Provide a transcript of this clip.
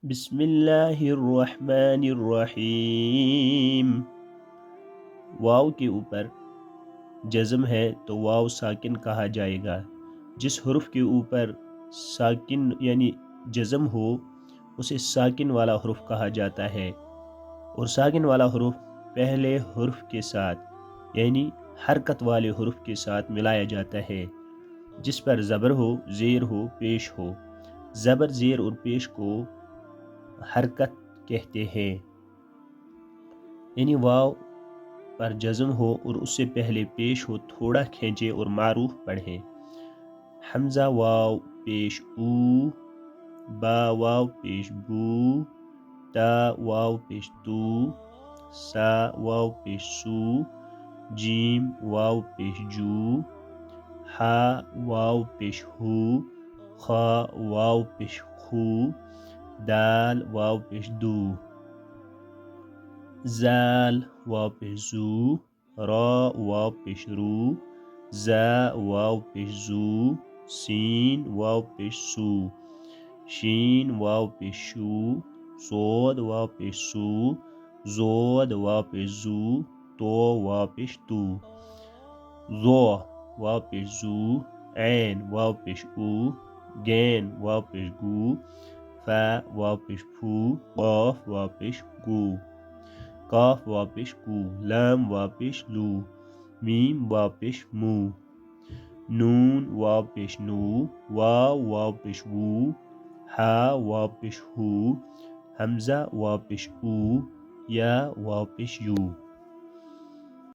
بسم اللہ الرحمن الرحیم۔ واو کے اوپر جزم ہے تو واو ساکن کہا جائے گا۔ جس حرف کے اوپر ساکن یعنی جزم ہو اسے ساکن والا حرف کہا جاتا ہے، اور ساکن والا حرف پہلے حرف کے ساتھ یعنی حرکت والے حرف کے ساتھ ملایا جاتا ہے، جس پر زبر ہو، زیر ہو، پیش ہو۔ زبر، زیر اور پیش کو حرکت کہتے ہیں، یعنی واو پر جزم ہو اور اس سے پہلے پیش ہو تھوڑا کھینچے اور معروف پڑھیں۔ حمزہ واو پیش او، با واو پیش بو، تا واو پیش تو، سا واو پیش سو، جیم واو پیش جو، ہا واو پیش ہو، خا واو پیش خو، دال واو پیش دو، زال واو پیش زو، را واو پیش رو، زا واو پیش زو، سین واو پیش سو، شین واو پیش شو، صاد واو پیش سو، زود واو پیش زو، تو واو پیش تو، زو واو پیش زو، عین واو پیش او، گین واو پیش گو، فا واو پیش فو، قاف واو پیش گو، کاف واو پیش کو، لام واو پیش لو، میم واو پیش مو، نون واو پیش نو، واو واو پیش وو، ہا واو پیش ہو، حمزہ واو پیش او، یا واو پیش یو۔